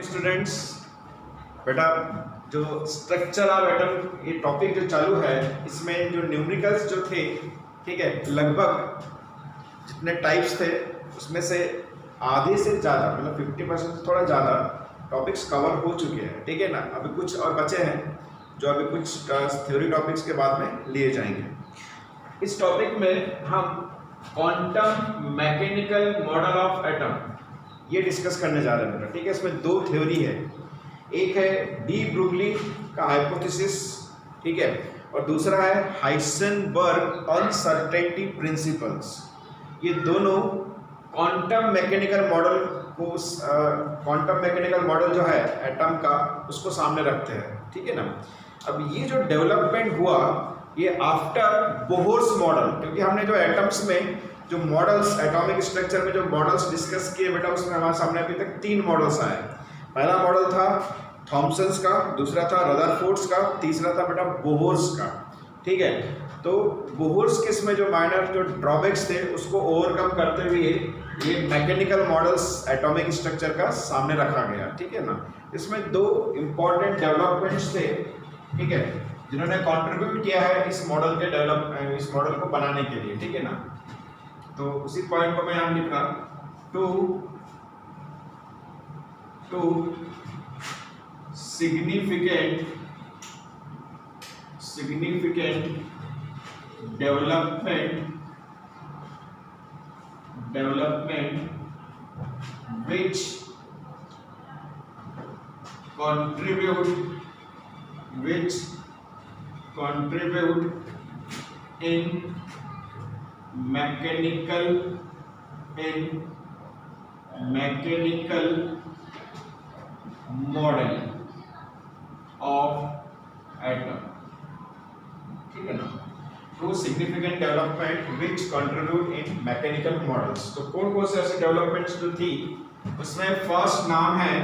Students. बेटा जो structure of atom ये टॉपिक जो चालू है, इसमें जो न्यूमेरिकल्स जो थे, ठीक है, लगभग जितने टाइप्स थे उसमें से आधे से ज़्यादा मतलब 50% से थोड़ा ज़्यादा टॉपिक्स कवर हो चुके हैं, ठीक है ना। अभी कुछ और बचे हैं जो अभी कुछ थ्योरी टॉपिक्स के बाद में लिए जाएंगे। इस टॉपिक में हम quantum mechanical model of atom ये डिस्कस करने जा रहे हैं, ठीक है। इसमें दो थ्योरी है, एक है डी ब्रुगली का हाइपोथेसिस, ठीक है, और दूसरा है हाइसेनबर्ग अनसर्टेनिटी प्रिंसिपल्स। ये दोनों क्वांटम मैकेनिकल मॉडल को क्वांटम मैकेनिकल मॉडल जो है एटम का उसको सामने रखते हैं, ठीक है ना। अब ये जो डेवलपमेंट हुआ ये आफ्टर बोहर्स मॉडल, क्योंकि हमने जो एटम्स में जो मॉडल्स एटॉमिक स्ट्रक्चर में जो मॉडल्स डिस्कस किए बेटा, उसमें हमारे सामने अभी तक 3 मॉडल्स आए। पहला मॉडल था थॉमसन्स का, दूसरा था रदरफोर्ड्स का, तीसरा था बेटा बोहर्स का, ठीक है। तो बोहर्स के इसमें जो माइनर जो ड्रॉबैक्स थे उसको ओवरकम करते हुए ये मैकेनिकल मॉडल्स एटॉमिक स्ट्रक्चर का सामने रखा गया, ठीक है ना। इसमें 2 इम्पॉर्टेंट डेवलपमेंट्स थे, ठीक है, जिन्होंने कंट्रीब्यूट किया है इस मॉडल के इस मॉडल को बनाने के लिए, ठीक है ना। तो उसी पॉइंट को मैं यहाँ लिख रहा, two significant development which contribute in mechanical model of atom, ठीक है ना। Two significant development which contribute in mechanical models. तो कौन कौन से ऐसे डेवलपमेंट्स जो थी उसमें फर्स्ट नाम है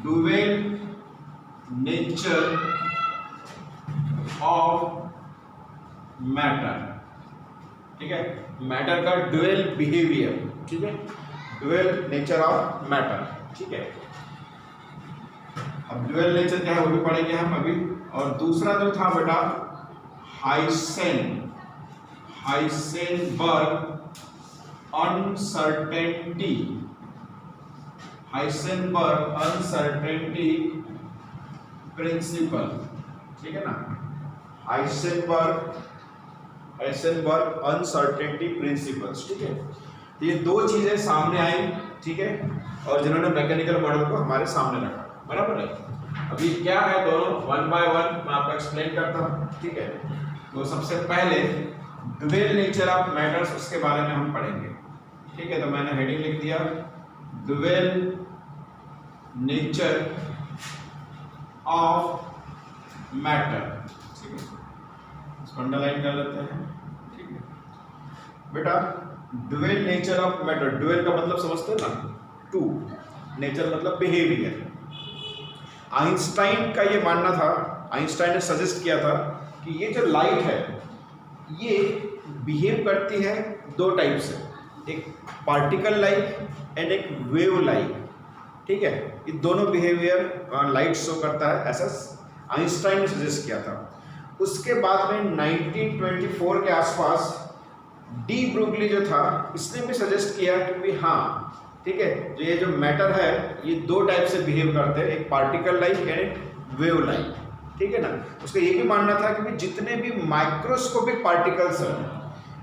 डुअल नेचर ऑफ मैटर, ठीक है, मैटर का डुअल बिहेवियर, ठीक है, डुअल नेचर ऑफ मैटर, ठीक है। अब डुअल नेचर क्या है वो भी पढ़ेंगे हम अभी। और दूसरा जो था बेटा हाइसेनबर्ग अनसर्टेनिटी प्रिंसिपल, ठीक है ना। हाइसेनबर्ग अनसर्टेनिटी प्रिंसिपल्स, ठीक है। ये 2 चीजें सामने आई, ठीक है, और जिन्होंने मैकेनिकल मॉडल को हमारे सामने रखा, बराबर है। अभी क्या है दोनों 1 बाय 1 मैं आपको एक्सप्लेन करता हूँ, ठीक है। तो सबसे पहले डुअल नेचर ऑफ मैटर्स, उसके बारे में हम पढ़ेंगे, ठीक है। तो मैंने हेडिंग लिख दिया डुअल नेचर ऑफ मैटर, ठीक है, इसको अंडरलाइन कर लेते हैं, ठीक है बेटा। Dual nature of matter, dual का मतलब समझते हैं ना, 2, नेचर मतलब बिहेवियर। आइंस्टाइन का ये मानना था, आइंस्टाइन ने सजेस्ट किया था कि ये जो लाइट है ये बिहेव करती है 2 टाइप से, एक पार्टिकल लाइक एंड एक वेव लाइक, ठीक है। ये दोनों बिहेवियर लाइट शो करता है, ऐसा आइंस्टाइन ने सजेस्ट किया था। उसके बाद में 1924 के आसपास डी ब्रुगली जो था इसने भी सजेस्ट किया कि भी हाँ, ठीक है, तो ये जो मैटर है ये 2 टाइप से बिहेव करते हैं, एक पार्टिकल लाइक एंड एक वेव लाइक, ठीक है ना। उसका ये भी मानना था कि जितने भी माइक्रोस्कोपिक पार्टिकल्स हैं,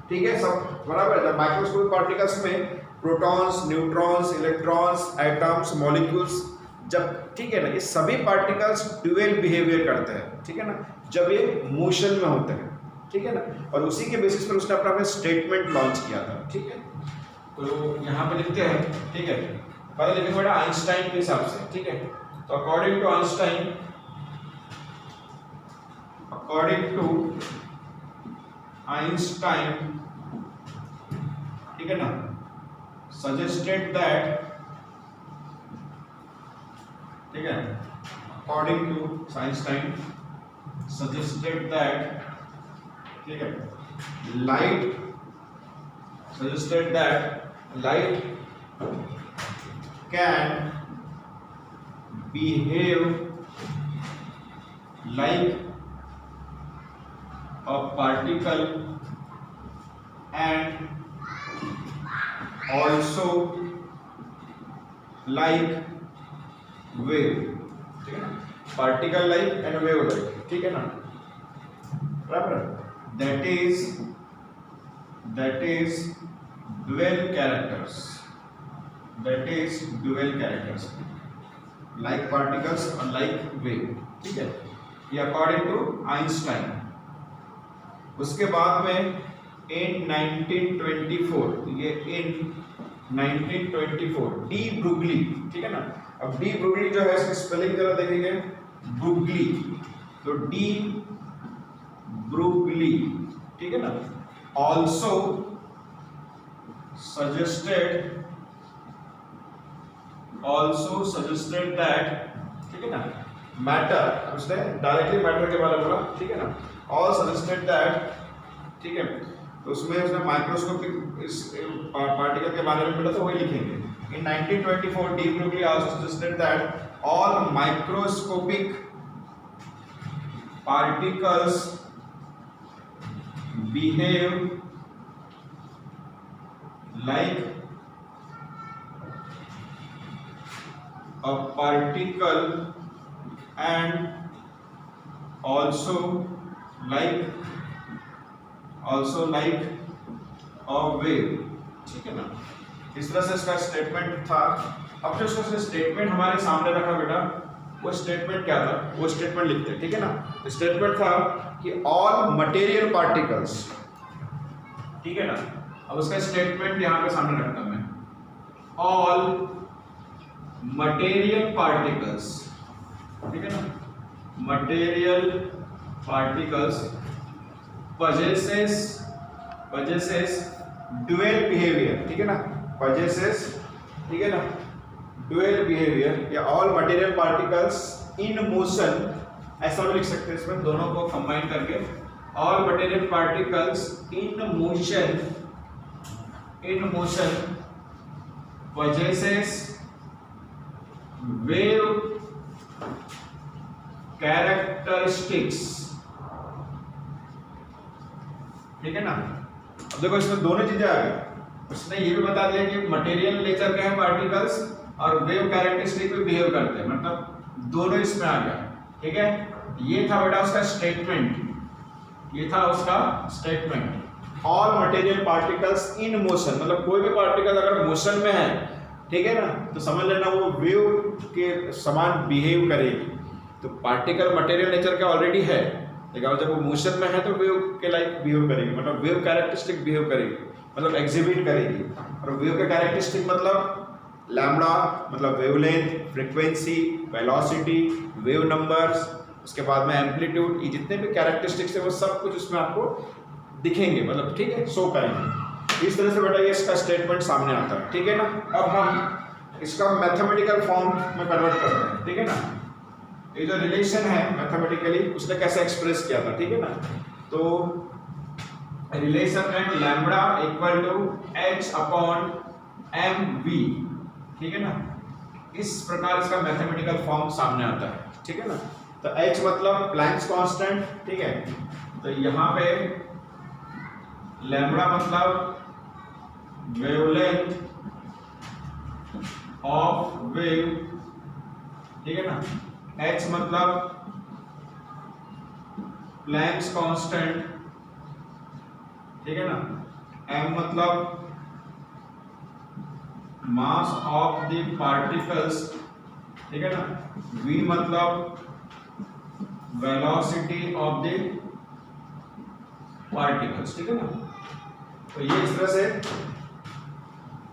ठीक है, सब बराबर है। माइक्रोस्कोपिक पार्टिकल्स में protons, neutrons, electrons, atoms, molecules, जब, ठीक है ना, ये सभी पार्टिकल्स ड्यूअल बिहेवियर करते हैं, ठीक है ना, जब ये मोशन में होते हैं, ठीक है ना। और उसी के बेसिस पर उसने अपना स्टेटमेंट लॉन्च किया था, ठीक है। तो यहाँ पे लिखते हैं, ठीक है, पहले लिखेंगे बेटा आइंस्टाइन के हिसाब से, ठीक है। तो अकॉर्डिंग टू आइंस्टाइन, ठीक है ना, सजेस्टेड दैट, ठीक है, according to Einstein suggested that, ठीक है, light can behave like a particle and also like wave, ठीक है ना, particle like and wave like, ठीक है ना, बराबर। That is dual characters, like particles और लाइक वेव, ठीक है, ये अकॉर्डिंग टू आइंस्टाइन। उसके बाद में इन 1924, ये इन 1924 डी ब्रुगली, ठीक है ना। अब डी ब्रुगली जो है इसकी स्पेलिंग जरा देखेंगे, ब्रुगली, तो डी ब्रुगली, ठीक है ना। ऑल्सो सजेस्टेड दैट, ठीक है ना, मैटर, उसने डायरेक्टली मैटर के बारे में बोला, ठीक है ना, ऑल सजेस्टेड दैट, ठीक है, तो उसमें उसने माइक्रोस्कोपिक इस पार्टिकल के बारे में बोला, तो वही लिखेंगे। In 1924 de Broglie also suggested that all microscopic particles behave like a particle and also like a wave, ठीक है ना। इस तरह से इसका स्टेटमेंट था। अब जो उसका स्टेटमेंट हमारे सामने रखा बेटा, वो स्टेटमेंट क्या था, वो स्टेटमेंट लिखते हैं, ठीक है ना। स्टेटमेंट था कि ऑल मटेरियल पार्टिकल्स, ठीक है ना। अब उसका स्टेटमेंट यहाँ पे सामने रखता हूं मैं, ऑल मटेरियल पार्टिकल्स, ठीक है ना, material particles possesses dual behavior, ठीक है ना, possesses, ठीक है ना, dual behavior, या all material particles in motion, ऐसा भी लिख सकते हैं इसमें, दोनों को कंबाइन करके, all material particles in motion possesses wave characteristics, ठीक है ना। अब देखो इसमें दोनों चीजें आ गई, उसने ये भी बता दिया कि मटेरियल नेचर के हैं पार्टिकल्स और वेव कैरेक्टरिस्टिक पे बिहेव करते हैं, मतलब दोनों इसमें आ गया, ठीक है। ये था बेटा उसका statement, all material particles in motion, मतलब कोई भी पार्टिकल अगर मोशन में है, ठीक है ना, तो समझ लेना वो वेव के समान बिहेव करेगी। तो पार्टिकल मटेरियल नेचर का ऑलरेडी है, लेकिन जब वो मोशन में है तो वेव के लाइक बिहेव करेगी, मतलब वेव कैरेक्टरिस्टिक बिहेव करेगी, मतलब एग्जिबिट करेगी। और वेव का कैरेक्टरिस्टिक मतलब लैम्बडा, मतलब wavelength, frequency, velocity, wave numbers, उसके बाद में एम्पलीट्यूड, ये जितने भी कैरेक्टरिस्टिक्स है वो सब कुछ उसमें आपको दिखेंगे, मतलब ठीक है, शो करेंगे। इस तरह से बेटा ये इसका स्टेटमेंट सामने आता है, ठीक है ना। अब हम इसका मैथमेटिकल फॉर्म में कन्वर्ट करते हैं, ठीक है ना। ये जो रिलेशन है मैथमेटिकली उसने कैसे एक्सप्रेस किया था, ठीक है ना। तो रिलेशन है lambda equal to h upon mv, ठीक है ना। इस प्रकार इसका मैथमेटिकल फॉर्म सामने आता है, ठीक है ना। तो h मतलब प्लैंक्स कांस्टेंट, ठीक है। तो यहाँ पे लैम्बडा मतलब वेवलेंथ ऑफ वेव, ठीक है ना। h मतलब प्लैंक्स कांस्टेंट, ठीक है ना। m मतलब मास ऑफ द पार्टिकल्स, ठीक है ना। v मतलब वेलोसिटी ऑफ द पार्टिकल्स, ठीक है ना। तो ये इस तरह से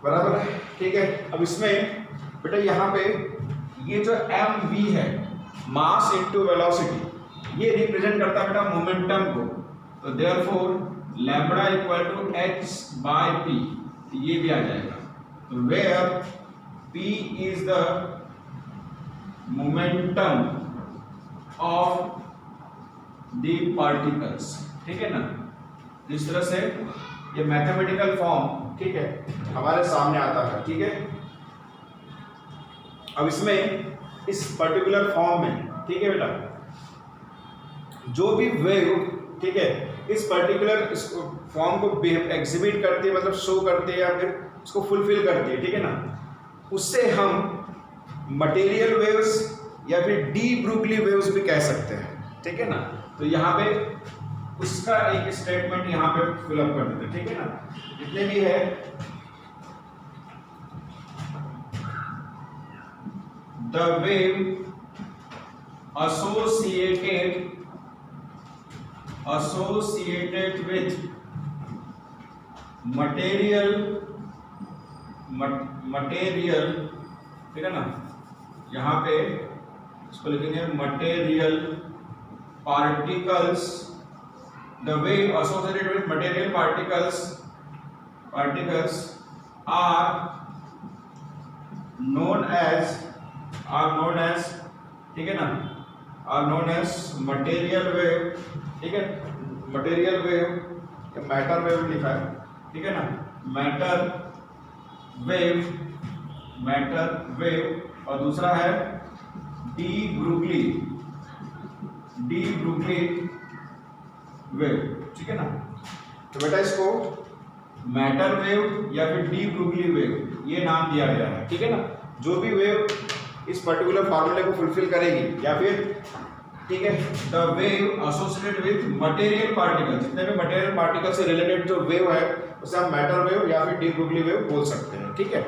बराबर है, ठीक है। अब इसमें बेटा यहाँ पे ये जो mv है, मास इनटू वेलोसिटी, ये रिप्रेजेंट करता है बेटा मोमेंटम को। तो therefore lambda equal to h by p, ये भी आ जाएगा। तो where p is the momentum of the particles, ठीक है ना। इस तरह से ये मैथमेटिकल फॉर्म, ठीक है, हमारे सामने आता है, ठीक है। अब इसमें इस पर्टिकुलर फॉर्म में, ठीक है बेटा, जो भी वेव, ठीक है, इस पर्टिकुलर फॉर्म को एग्जिबिट करती है, मतलब शो करती है या फिर उसको फुलफिल करती है, ठीक है ना, उससे हम मटेरियल वेव्स या फिर डी ब्रुगली वेव्स भी कह सकते हैं, ठीक है ना। तो यहाँ पे उसका एक स्टेटमेंट यहाँ पे फिलअप कर देते हैं, ठीक है ना, जितने भी है the wave associated with material, ठीक है ना, यहाँ पे इसको लिखेंगे material particles, the wave associated with material particles are known as, ठीक है ना, are known as material wave, ठीक है, मटेरियल वेव या मैटर वेव लिखा है, ठीक है ना, मैटर वेव, और दूसरा है डी ब्रुगली वेव, ठीक है ना। तो बेटा इसको मैटर वेव या फिर डी ब्रुगली वेव ये नाम दिया गया है, ठीक है ना। जो भी वेव इस पर्टिकुलर फॉर्मूले को फुलफिल करेगी या फिर, ठीक है, the wave associated with material particle, जितने भी मटेरियल पार्टिकल से रिलेटेड जो वेव है उसे हम मैटर वेव या फिर डी ब्रुगली वेव बोल सकते हैं, ठीक है।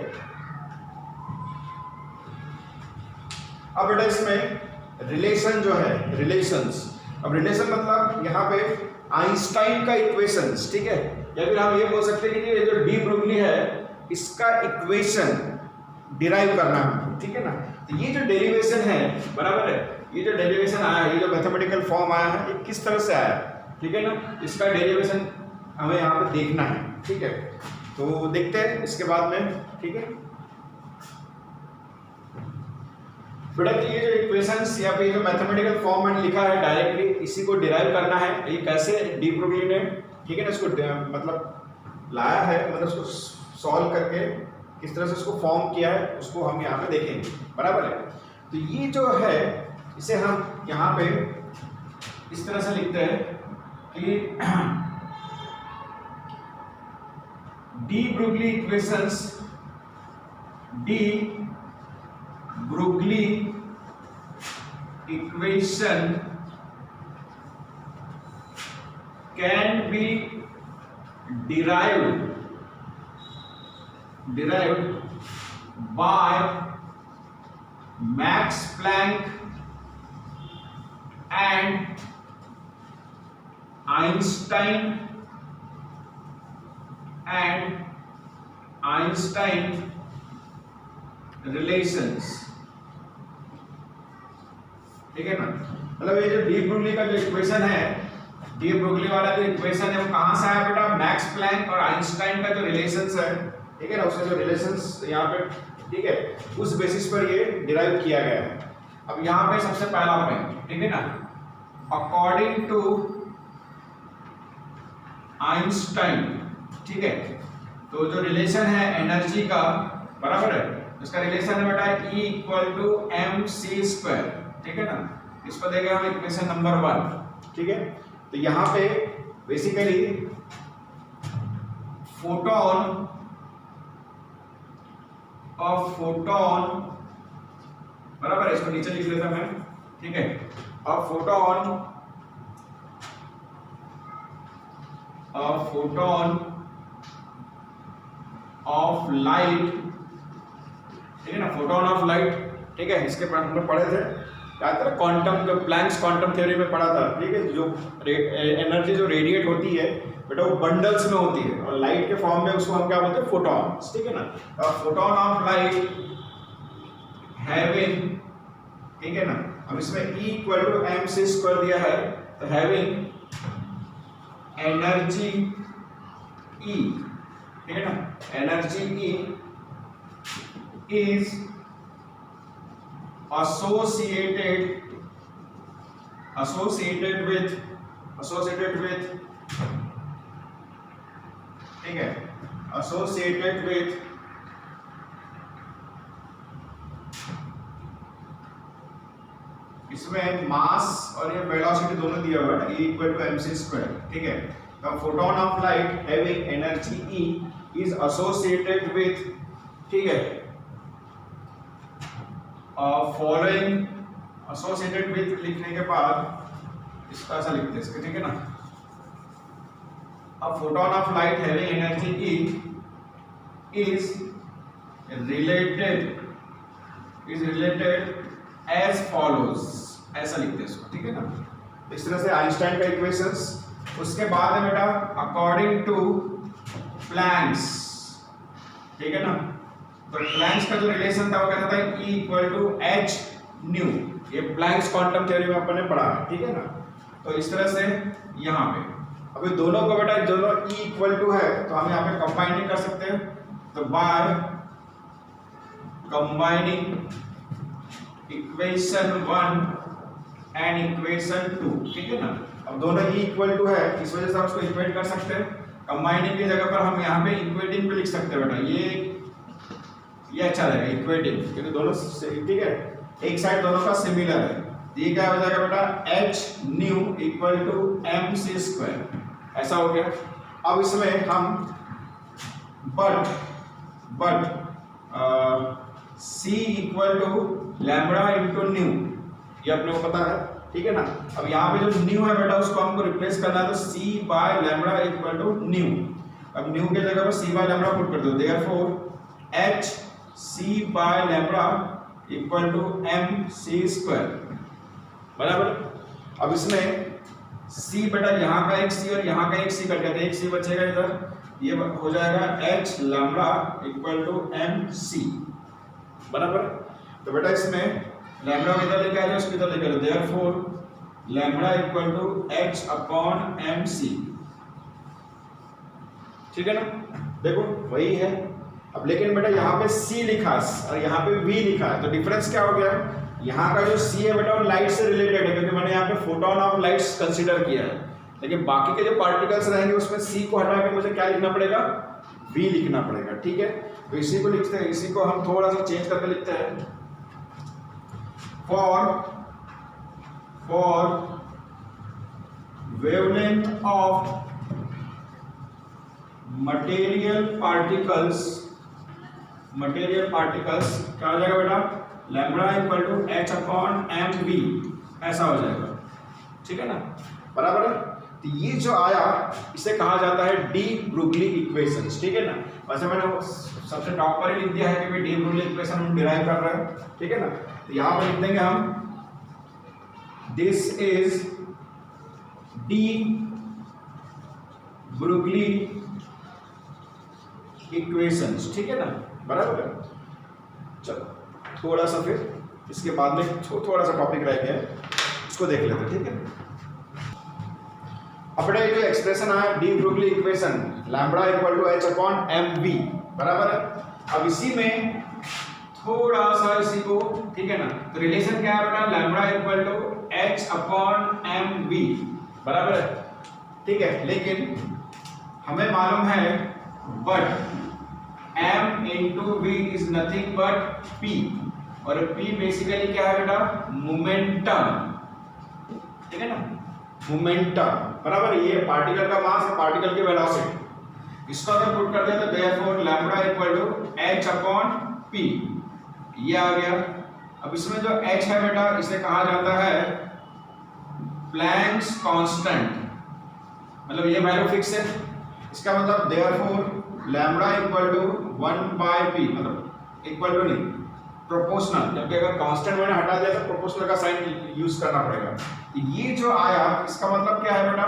अब बेटा इसमें रिलेशन जो है, रिलेशंस, अब रिलेशन मतलब यहाँ पे आइंस्टाइन का इक्वेशंस, ठीक है, या फिर हम ये बोल सकते हैं कि ये जो डी ब्रुगली है इसका इक्वेशन डिराइव करना है, ठीक है ना। तो ये जो डेरिवेशन है, बराबर है, ये जो डेरिवेशन आया है, ये जो मैथमेटिकल फॉर्म आया है, ये किस तरह से आया है, ठीक है ना, इसका डेरिवेशन हमें यहाँ पे देखना है, ठीक है। तो देखते हैं इसके बाद में, ठीक है बेटा। ये जो इक्वेशंस या फिर जो मैथमेटिकल फॉर्म में लिखा है डायरेक्टली इसी को डिराइव करना है, ये कैसे डी ब्रुगली ने, ठीक है ना, इसको मतलब लाया है, मतलब इसको सॉल्व करके किस तरह से उसको फॉर्म किया है उसको हम यहाँ पे देखेंगे, बराबर है। तो ये जो है इसे हम यहाँ पे इस तरह से लिखते हैं कि de Broglie equations, de Broglie equation can be derived by Max Planck and Einstein relations, ठीक है ना। मतलब ये जो डी ब्रुगली का जो इक्वेशन है, डी ब्रुगली वाला जो इक्वेशन है वो कहां से आया बेटा, मैक्स प्लैंक और आइंस्टाइन का जो रिलेशंस है, ठीक है ना, उसका जो रिलेशंस यहाँ पे, ठीक है, उस बेसिस पर ये डिराइव किया गया है। अब यहाँ पे सबसे पहला पॉइंट, ठीक है ना, अकॉर्डिंग टू आइंस्टाइन, ठीक है, तो जो रिलेशन है एनर्जी का, बराबर है, इसका रिलेशन है बेटा E = mc², ठीक है ना। इसको देंगे हम इक्वेशन नंबर 1, ठीक है। तो यहाँ पे बेसिकली फोटोन बराबर है, इसको नीचे लिख लेता मैं, ठीक है। अब फोटोन ऑफ लाइट, ठीक है ना, फोटोन ऑफ लाइट, ठीक है, इसके पर हम लोग पढ़े थे याद है, क्वांटम, जो प्लैंक्स क्वांटम थ्योरी में पढ़ा था, ठीक है। जो एनर्जी जो रेडिएट होती है बेटा वो बंडल्स में होती है और लाइट के फॉर्म में उसको हम क्या बोलते हैं, फोटॉन्स, ठीक है ना। फोटोन ऑफ लाइट हैविंग, ठीक है ना, अब इसमें E = mc² दिया है, तो हैविंग एनर्जी E, ठीक है ना, energy E is associated with, ठीक है, associated with इसमें मास और ये वेलोसिटी दोनों दिया हुआ है, E इक्वल टू mc², ठीक है। The photon of light having energy E is associated with, ठीक है, फॉलोइंग, एसोसिएटेड विथ लिखने के बाद इसका ऐसा लिखते हैं इसके, ठीक है ना। A photon of light having energy E is related as follows, ऐसा लिखते हैं इसको, ठीक है ना। इस तरह से आइंस्टाइन का इक्वेशंस। उसके बाद है बेटा अकॉर्डिंग टू प्लैंक्स, ठीक है ना। तो प्लैंक्स का जो रिलेशन था वो कहता था E equal to H nu, ये प्लैंक्स क्वांटम थ्योरी में अपन ने पढ़ा है, ठीक है ना। तो इस तरह से यहाँ पे अभी दोनों को बेटा दोनों E इक्वल टू है तो हम यहाँ पे कंबाइनिंग कर सकते हैं, तो by combining equation 1 and equation 2, ठीक है ना। अब दोनों E इक्वल टू है, इस वजह से हम उसको इक्वेट कर सकते हैं। कंबाइनिंग की जगह पर हम यहाँ पे इक्वेटिंग पे लिख सकते हैं बेटा, ये अच्छा रहेगा इक्वेटिंग, क्योंकि दोनों, ठीक है, एक साइड दोनों का सिमिलर है। ये क्या हो जाएगा बेटा H new equal to mc², ऐसा हो गया। अब इसमें हम but c equal to lambda into nu, ये अपने को पता है, ठीक है ना। अब यहाँ पे जो न्यू है बेटा उसको हमको रिप्लेस करना है, तो c by lambda equal to nu. अब न्यू के जगह पर c बाय लैम्बडा पुट कर दो, therefore h c by lambda equal to mc², बराबर। अब इसमें c बेटा यहाँ का एक c और यहाँ का एक c कट गया, एक c बचेगा इधर, ये हो जाएगा h lambda equal to mc, बराबर। तो बेटा इसमें लैम्बडा किधर लेके आ जाओ, उसको इधर लेके आ जाओ, therefore lambda equal to h upon mc, ठीक है ना। देखो वही है। अब लेकिन बेटा यहाँ पे c लिखा और यहाँ पे v लिखा है, तो डिफरेंस क्या हो गया है, यहाँ का जो c है बेटा वो लाइट से रिलेटेड है, क्योंकि मैंने यहाँ पे फोटोन ऑफ लाइट्स कंसीडर किया है, लेकिन बाकी के जो पार्टिकल्स रहेंगे उसमें c को हटा के मुझे क्या लिखना पड़ेगा, v लिखना पड़ेगा, ठीक है। तो इसी को लिखते हैं, इसी को हम थोड़ा सा चेंज करके लिखते हैं, for wavelength of material particles क्या हो जाएगा बेटा, lambda equal to h upon mv, ऐसा हो जाएगा, ठीक है ना, बराबर है। तो ये जो आया इसे कहा जाता है डी ब्रुगली इक्वेशंस, ठीक है ना। वैसे मैंने सबसे टॉप पर ही लिख दिया है कि भाई डी ब्रुगली इक्वेशन हम डिराइव कर रहे हैं, ठीक है ना। तो यहाँ पर लिख देंगे हम this is D Broglie equations, ठीक है ना, बराबर है। चलो थोड़ा सा फिर इसके बाद में थोड़ा सा टॉपिक रह गया है, इसको देख लेते हैं, ठीक है। अपने जो एक्सप्रेशन आया de Broglie equation, lambda equal to h upon mv, बराबर है। अब इसी में थोड़ा सा इसी को, ठीक है ना, तो रिलेशन क्या है बेटा, lambda equal to h upon mv, बराबर है, ठीक है। लेकिन हमें मालूम है but m into v is nothing but p, और p बेसिकली क्या है बेटा, मोमेंटम, ठीक है ना, मोमेंटम, बराबर। ये पार्टिकल का मास है, पार्टिकल की वेलोसिटी, इसको अगर पुट कर दिया तो therefore lambda equal to h upon p, ये आ गया। अब इसमें जो h है बेटा इसे कहा जाता है प्लैंक्स कांस्टेंट, मतलब ये वैल्यू फिक्स है, इसका मतलब therefore lambda equal to 1/p, मतलब इक्वल टू नहीं, प्रोपोर्शनल, जबकि अगर कांस्टेंट मैंने हटा दिया तो प्रोपोर्शनल का साइन यूज करना पड़ेगा। ये जो आया इसका मतलब क्या है बेटा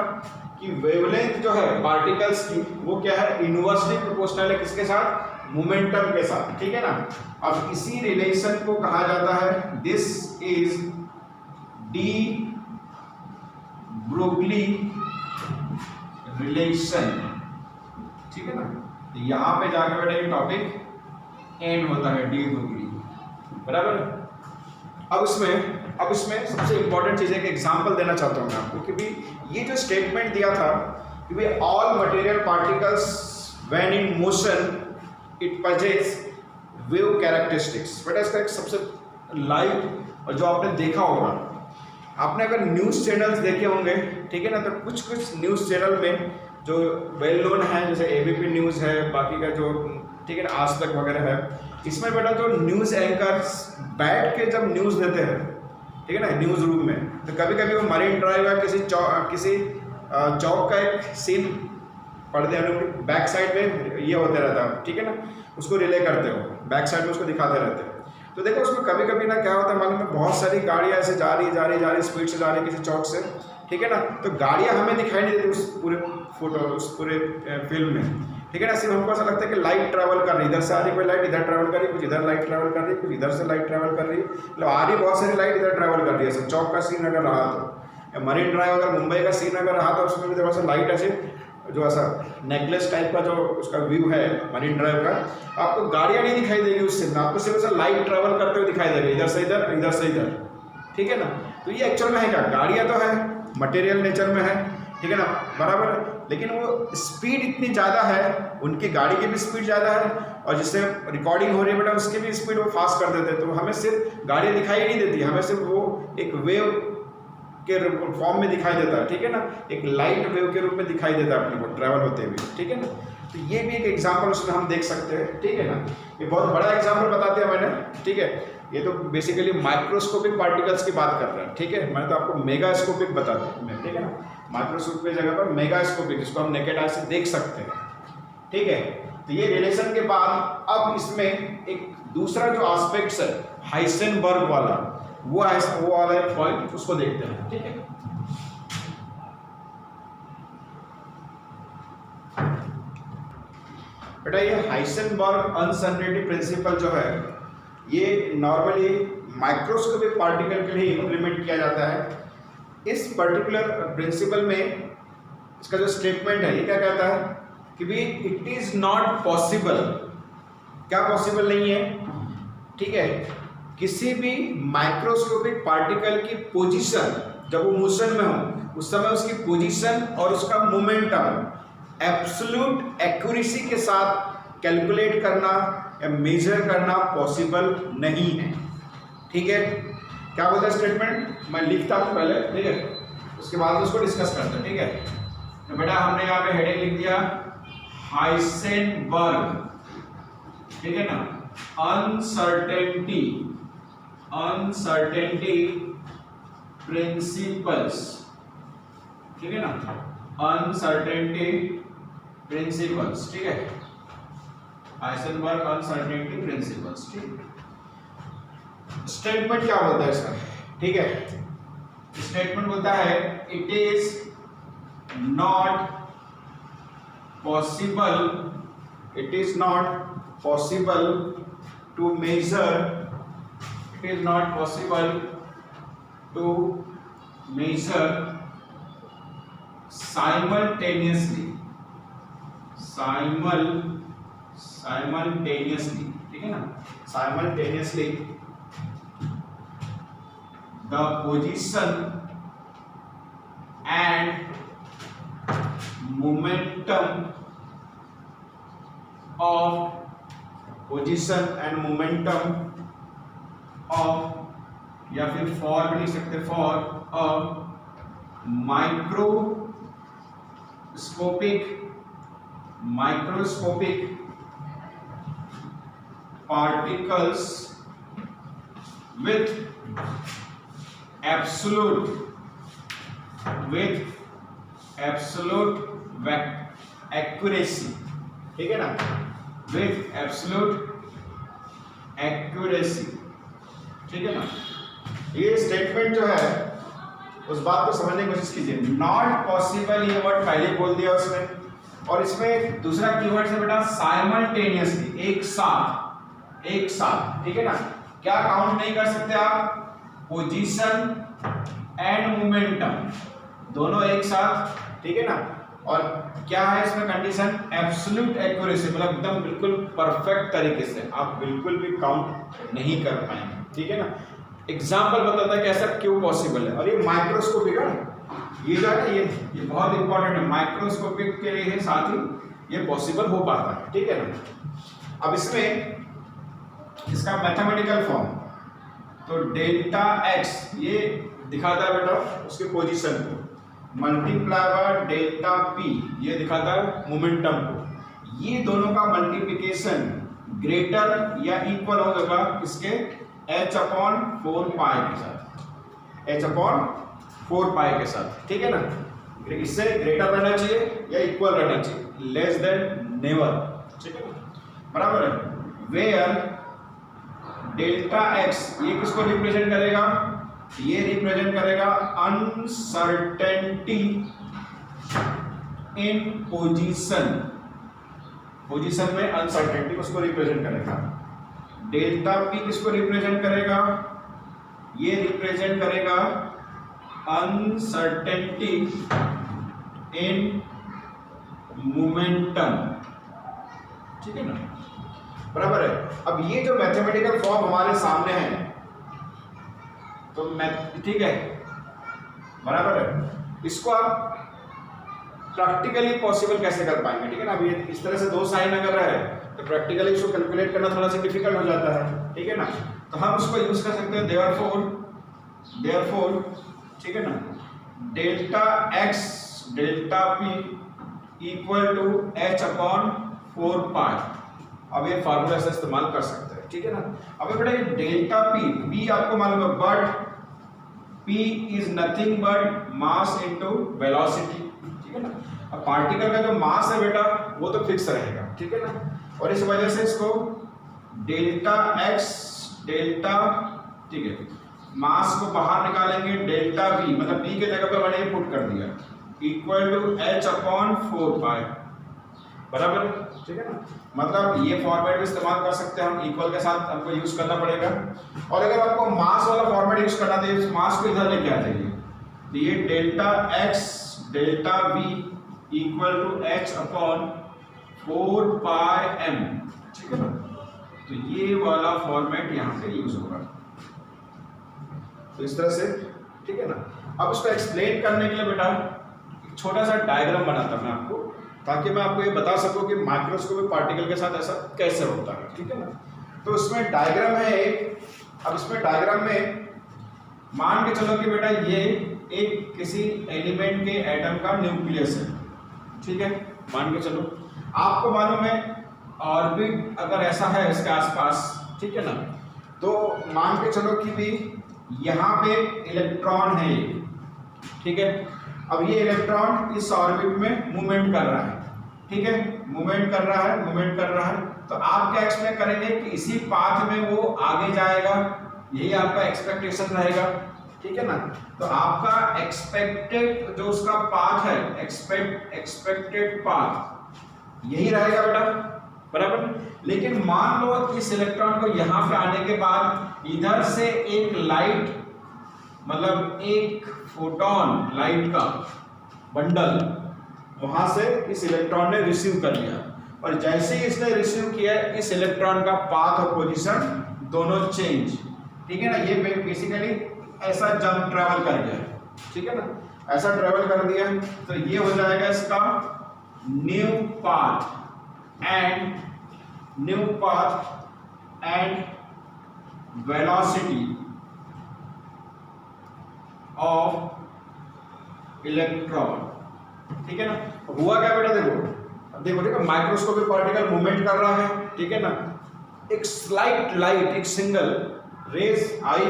कि वेवलेंथ जो है पार्टिकल्स की वो क्या है, इनवर्सली प्रोपोर्शनल है किसके साथ, मोमेंटम के साथ, ठीक है ना। अब इसी रिलेशन को कहा जाता है दिस इज डी ब्रुगली रिलेशन, ठीक है ना। तो यहाँ पे जाके बेटा ये टॉपिक एंड होता है डी ब्रुगली, बराबर। अब इसमें सबसे इंपॉर्टेंट चीज है कि एग्जांपल देना चाहता हूँ मैं आपको कि भी ये जो स्टेटमेंट दिया था कि भाई all material particles when in motion it possess wave characteristics, बेटा इसका एक सबसे लाइव और जो आपने देखा होगा आपने अगर न्यूज़ चैनल्स देखे होंगे, ठीक है ना, तो कुछ कुछ न्यूज़ चैनल में जो वेल नोन है, जैसे एबीपी न्यूज़ है, बाकी का जो, ठीक है ना, आज तक वगैरह है, इसमें बेटा जो न्यूज़ एंकर्स बैठ के जब न्यूज़ देते हैं, ठीक है ना, न्यूज़ रूम में, तो कभी कभी वो मरीन ड्राइव या किसी चौक का एक सीन पर्दे बैक साइड में ये होते रहता है, ठीक है ना, उसको रिले करते हो, बैक साइड में उसको दिखाते रहते हैं। तो देखो उसमें कभी कभी ना क्या होता है मालूम है, बहुत सारी गाड़ियाँ ऐसे जा रही स्पीड से जा रही किसी चौक से, ठीक है ना, तो गाड़ियाँ हमें दिखाई नहीं देती उस पूरे फिल्म में, ठीक है ना, सिर्फ हमको ऐसा लगता है कि लाइट ट्रैवल कर रही, इधर से आ रही कोई लाइट, इधर ट्रैवल कर रही, कुछ इधर लाइट ट्रैवल कर रही, कुछ इधर से लाइट ट्रैवल कर रही, मतलब आ रही बहुत सारी लाइट, इधर ट्रैवल कर रही है। सब चौक का सीन अगर रहा तो, मरीन ड्राइव अगर मुंबई का सीन अगर रहा तो उसमें भी थोड़ा सा लाइट ऐसे जो ऐसा नेकलेस टाइप का जो उसका व्यू है मरीन ड्राइव का, आपको गाड़ियाँ नहीं दिखाई देगी उस सीन में, आपको सिर्फ ऐसा लाइट ट्रैवल करते हुए दिखाई देगा, इधर से इधर, इधर से इधर, ठीक है ना। तो ये एक्चुअल में है क्या, गाड़ियाँ तो है, मटेरियल नेचर में है, ठीक है ना, बराबर है, लेकिन वो स्पीड इतनी ज़्यादा है, उनकी गाड़ी की भी स्पीड ज़्यादा है, और जिससे रिकॉर्डिंग हो रही है बेटा उसकी भी स्पीड वो फास्ट कर देते हैं, तो हमें सिर्फ गाड़ी दिखाई नहीं देती, हमें सिर्फ वो एक वेव के फॉर्म में दिखाई देता है, ठीक है ना, एक लाइट वेव के रूप में दिखाई देता है अपने को ट्रैवल होते हुए, ठीक है ना। तो ये भी एक एग्जाम्पल उसमें हम देख सकते हैं, ठीक है ना। ये बहुत बड़ा एग्जाम्पल बता दिया मैंने, ठीक है, ये तो बेसिकली माइक्रोस्कोपिक पार्टिकल्स की बात कर रहे हैं, ठीक है, मैंने तो आपको मेगास्कोपिक बता दिया, ठीक है ना, माइक्रोस्कोपिक की जगह पर मेगास्कोपिक, जिसको हम नेकेड आई से देख सकते हैं, ठीक है। तो ये रिलेशन के बाद अब इसमें एक दूसरा जो एस्पेक्ट्स है हाइसेनबर्ग वाला, वो वाला एक पॉइंट उसको देखते हैं, ठीक है। बेटा ये हाइसेनबर्ग अनसर्टेनिटी प्रिंसिपल जो है, ये नॉर्मली माइक्रोस्कोपिक पार्टिकल के लिए इंप्लीमेंट किया जाता है। इस पर्टिकुलर प्रिंसिपल में इसका जो स्टेटमेंट है, ये क्या कहता है कि भी इट इज नॉट पॉसिबल, क्या पॉसिबल नहीं है, ठीक है, किसी भी माइक्रोस्कोपिक पार्टिकल की पोजीशन जब वो मोशन में हो उस समय उसकी पोजीशन और उसका मोमेंटम एब्सोल्यूट एक्यूरेसी के साथ कैलकुलेट करना या मेजर करना पॉसिबल नहीं है, ठीक है। क्या बोलता है स्टेटमेंट, मैं लिखता हूँ पहले, ठीक है, उसके बाद उसको डिस्कस करते हैं, ठीक है। तो बेटा हमने यहाँ पे हेडिंग लिख दिया हाइसेनबर्ग, ठीक है ना, अनसर्टेनिटी प्रिंसिपल्स, ठीक है ना, अनसर्टेनिटी प्रिंसिपल्स, ठीक है, हाइसेनबर्ग अनसर्टेनिटी प्रिंसिपल्स, ठीक। स्टेटमेंट क्या बोलता है इसका, ठीक है, स्टेटमेंट बोलता है it is not possible to measure, it is not possible to measure simultaneously, ठीक है ना, simultaneously the position and momentum of या फिर फॉर भी लिख सकते, for a microscopic particles with absolute accuracy, ठीक है ना, with absolute accuracy, ठीक है ना। ये स्टेटमेंट जो है उस बात को समझने की कोशिश कीजिए, नॉट पॉसिबल ये वर्ड पहले बोल दिया उसने, और इसमें दूसरा कीवर्ड है बेटा साइमल्टेनियसली, एक साथ, ठीक है ना। क्या काउंट नहीं कर सकते आप, पोजीशन एंड मोमेंटम दोनों एक साथ, ठीक है ना। और क्या है इसमें कंडीशन, एब्सोल्यूट एक्यूरेसी, मतलब एकदम बिल्कुल परफेक्ट तरीके से आप बिल्कुल भी काउंट नहीं कर पाएंगे, ठीक है ना। एग्जाम्पल बताता है कि ऐसा क्यों पॉसिबल है, और ये माइक्रोस्कोपिक है, ये जो है ये बहुत इंपॉर्टेंट है, माइक्रोस्कोपिक के लिए साथ ही ये पॉसिबल हो पाता है, ठीक है ना। अब इसमें इसका मैथमेटिकल फॉर्म, तो डेल्टा एक्स ये दिखाता है बेटा उसके पोजीशन को, मल्टीप्लाई बाय डेल्टा पी ये दिखाता है मोमेंटम को। ये दोनों का मल्टीप्लिकेशन ग्रेटर या इक्वल होगा किसके, h अपॉन 4 पाई के साथ, h अपॉन 4 पाई के साथ, ठीक है ना। इससे ग्रेटर रहना चाहिए या इक्वल रहना चाहिए, लेस देन नेवर, ठीक है ना, बराबर है। वेयर डेल्टा एक्स ये किसको रिप्रेजेंट करेगा, ये रिप्रेजेंट करेगा अनसर्टेनिटी इन पोजीशन, पोजीशन में अनसर्टेनिटी उसको रिप्रेजेंट करेगा। डेल्टा पी किसको रिप्रेजेंट करेगा, ये रिप्रेजेंट करेगा अनसर्टेनिटी इन मोमेंटम, ठीक है ना, बराबर है। अब ये जो मैथमेटिकल फॉर्म हमारे सामने है तो ठीक है, बराबर है, इसको आप प्रैक्टिकली पॉसिबल कैसे कर पाएंगे, ठीक है ना। अब ये इस तरह से दो साइन अगर है तो प्रैक्टिकली इसको कैलकुलेट करना थोड़ा सा डिफिकल्ट हो जाता है, ठीक है ना। तो हम उसको यूज कर सकते हैं देयरफॉर, ठीक है ना, delta x delta p equal to h upon 4 pi. अब ये फार्मूला से इस्तेमाल कर सकते हैं, ठीक है ना। अब बेटा ये डेल्टा पी आपको मालूम है, but p is nothing but mass into velocity, ठीक है ना। अब पार्टिकल का जो मास है बेटा वो तो फिक्स रहेगा, ठीक है ना, और इस वजह से इसको डेल्टा एक्स डेल्टा, ठीक है, मास को बाहर निकालेंगे, डेल्टा v मतलब p के जगह पे मैंने ये पुट कर दिया इक्वल टू h अपॉन 4 पाई, बराबर, ठीक है ना। मतलब ये फॉर्मेट भी इस्तेमाल कर सकते हैं हम, इक्वल के साथ हमको यूज करना पड़ेगा। और अगर आपको मास वाला फॉर्मेट यूज करना है तो मास को इधर लेके आ जाइए, तो ये delta x delta v equal to h upon 4 pi m, ठीक है ना। तो ये वाला फॉर्मेट यहाँ पे यूज होगा, तो इस तरह से, ठीक है ना। अब उसको एक्सप्लेन करने के लिए बेटा एक छोटा सा डायग्राम बनाता मैं आपको, ताकि मैं आपको ये बता सकूं कि माइक्रोस्कोपिक पार्टिकल के साथ ऐसा कैसे होता है, ठीक है ना। तो इसमें डायग्राम है एक, अब इसमें डायग्राम में मान के चलो कि बेटा ये एक किसी एलिमेंट के एटम का न्यूक्लियस है, ठीक है, मान के चलो। आपको मालूम है ऑर्बिट अगर ऐसा है इसके आसपास, ठीक है ना, तो मान के चलो कि भी यहाँ पे इलेक्ट्रॉन है ये, ठीक है। अब ये इलेक्ट्रॉन इस ऑर्बिट में मूवमेंट कर रहा है, ठीक है, मूवमेंट कर रहा है, तो आप क्या एक्सपेक्ट करेंगे कि इसी पाथ में वो आगे जाएगा, यही आपका एक्सपेक्टेशन रहेगा, ठीक है ना। तो आपका एक्सपेक्टेड जो उसका पाथ है, एक्सपेक्टेड पाथ यही रहेगा बेटा, बराबर। लेकिन मान लो इस इलेक्ट्रॉन को यहाँ पे आने के बाद इधर से एक लाइट, मतलब एक फोटोन लाइट का बंडल वहां से इस इलेक्ट्रॉन ने रिसीव कर लिया, और जैसे ही इसने रिसीव किया इस इलेक्ट्रॉन का पाथ और पोजीशन दोनों चेंज, ठीक है ना। ये बेसिकली ऐसा जंप ट्रेवल कर गया, ठीक है ना, ऐसा ट्रेवल कर दिया, तो ये हो जाएगा इसका new path and velocity of electron, ठीक है ना। हुआ क्या बेटा, देखो ठीक है, माइक्रोस्कोपिक पार्टिकल मूवमेंट कर रहा है, ठीक है ना। एक स्लाइट लाइट, एक सिंगल रेज आई,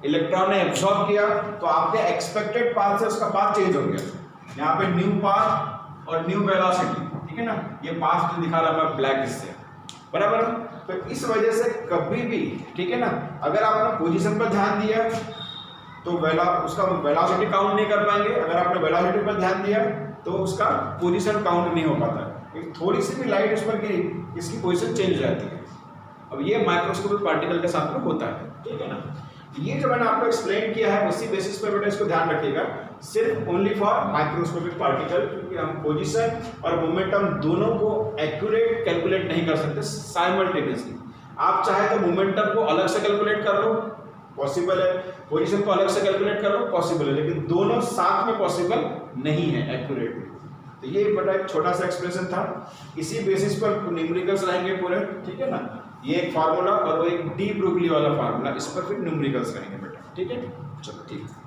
इलेक्ट्रॉन ने एब्सॉर्ब किया, तो आपके एक्सपेक्टेड पाथ से उसका पाथ चेंज हो गया, यहाँ पे न्यू पाथ और न्यू वेलोसिटी, ठीक है ना। ये पाथ जो दिखा रहा मैं ब्लैक इससे, बराबर। तो इस वजह से कभी भी, ठीक है ना, अगर आपने पोजीशन पर ध्यान दिया तो उसका वेलोसिटी काउंट नहीं कर पाएंगे, अगर आपने वेलोसिटी पर ध्यान दिया तो उसका पोजीशन काउंट नहीं हो पाता। थोड़ी सी भी लाइट उस पर गिरी, इसकी पोजीशन चेंज हो जाती है। अब ये माइक्रोस्कोपिक पार्टिकल के साथ में होता है, ठीक है ना। ये जो मैंने आपको एक्सप्लेन किया है उसी बेसिस पे बेटा इसको ध्यान रखिएगा, सिर्फ ओनली फॉर माइक्रोस्कोपिक पार्टिकल, क्योंकि हम पोजीशन और मोमेंटम दोनों को एक्यूरेट कैलकुलेट नहीं कर सकते साइमल्टेनियसली। आप चाहे तो मोमेंटम को अलग से कैलकुलेट कर लो, पॉसिबल है, पोजीशन को अलग से कैलकुलेट कर लो, पॉसिबल है, लेकिन दोनों साथ में पॉसिबल नहीं है एक्यूरेटली। तो ये बड़ा एक छोटा सा एक्सप्रेशन था, इसी बेसिस पर न्यूमेरिकल्स रहेंगे पूरे, ठीक है ना। ये एक फार्मूला और वो एक डी ब्रुगली वाला फार्मूला, इस पर फिर न्यूमेरिकल्स रहेंगे बेटा, ठीक है। चलो ठीक है।